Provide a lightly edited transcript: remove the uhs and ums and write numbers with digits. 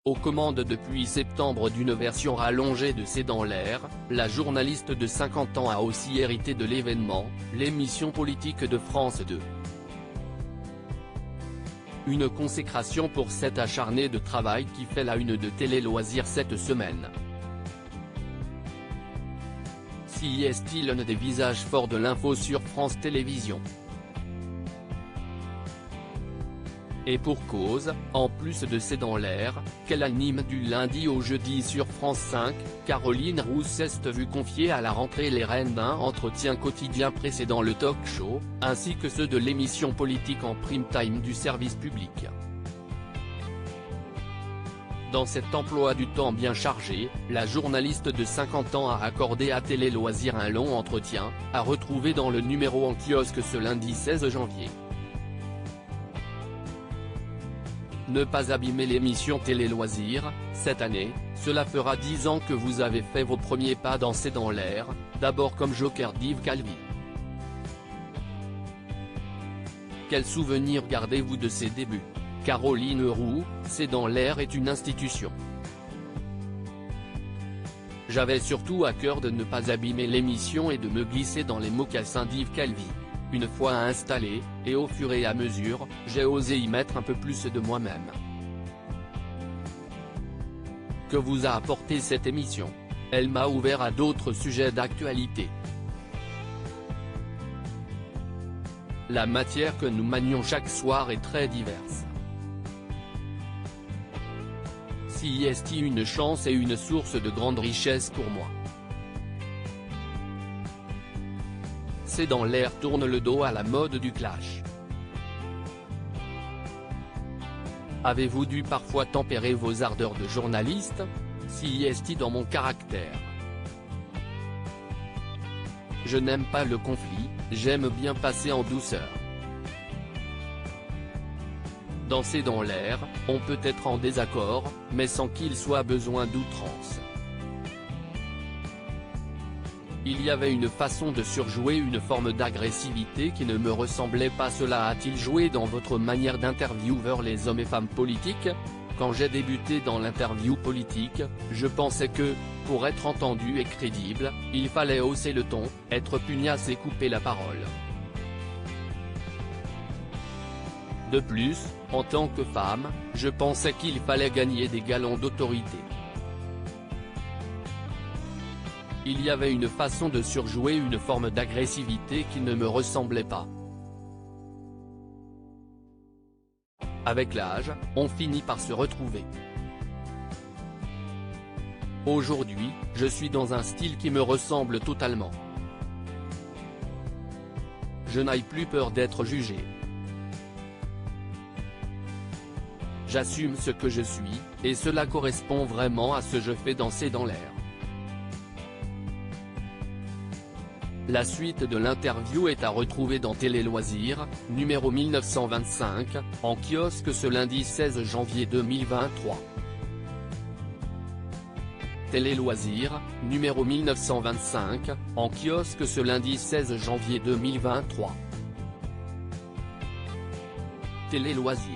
Aux commandes depuis septembre d'une version rallongée de C'est dans l'air, la journaliste de 50 ans a aussi hérité de l'événement, l'émission politique de France 2. Une consécration pour cette acharnée de travail qui fait la une de Télé Loisirs cette semaine. Si est-il l'un des visages forts de l'info sur France Télévisions. Et pour cause, en plus de C'est dans l'air, qu'elle anime du lundi au jeudi sur France 5, Caroline Roux s'est vue confier à la rentrée les rênes d'un entretien quotidien précédant le talk-show, ainsi que ceux de l'émission politique en prime time du service public. Dans cet emploi du temps bien chargé, la journaliste de 50 ans a accordé à Télé Loisirs un long entretien, à retrouver dans le numéro en kiosque ce lundi 16 janvier. Ne pas abîmer l'émission Télé Loisirs, cette année, cela fera 10 ans que vous avez fait vos premiers pas dans C'est dans l'air, d'abord comme joker d'Yves Calvi. Quel souvenir gardez-vous de ses débuts? Caroline Roux, C'est dans l'air est une institution. J'avais surtout à cœur de ne pas abîmer l'émission et de me glisser dans les mocassins d'Yves Calvi. Une fois installé, et au fur et à mesure, j'ai osé y mettre un peu plus de moi-même. Que vous a apporté cette émission? Elle m'a ouvert à d'autres sujets d'actualité. La matière que nous manions chaque soir est très diverse. Si est une chance et une source de grande richesse pour moi. C'est dans l'air tourne le dos à la mode du clash. Avez-vous dû parfois tempérer vos ardeurs de journaliste? Si est dans mon caractère. Je n'aime pas le conflit, j'aime bien passer en douceur. Dans C'est dans l'air, on peut être en désaccord, mais sans qu'il soit besoin d'outrance. Il y avait une façon de surjouer une forme d'agressivité qui ne me ressemblait pas. Cela a-t-il joué dans votre manière d'interviewer les hommes et femmes politiques? Quand j'ai débuté dans l'interview politique, je pensais que, pour être entendu et crédible, il fallait hausser le ton, être pugnace et couper la parole. De plus, en tant que femme, je pensais qu'il fallait gagner des galons d'autorité. Il y avait une façon de surjouer une forme d'agressivité qui ne me ressemblait pas. Avec l'âge, on finit par se retrouver. Aujourd'hui, je suis dans un style qui me ressemble totalement. Je n'ai plus peur d'être jugé. J'assume ce que je suis, et cela correspond vraiment à ce que je fais dans C'est dans l'air. La suite de l'interview est à retrouver dans Télé Loisirs, numéro 1925, en kiosque ce lundi 16 janvier 2023. Télé Loisirs, numéro 1925, en kiosque ce lundi 16 janvier 2023. Télé Loisirs.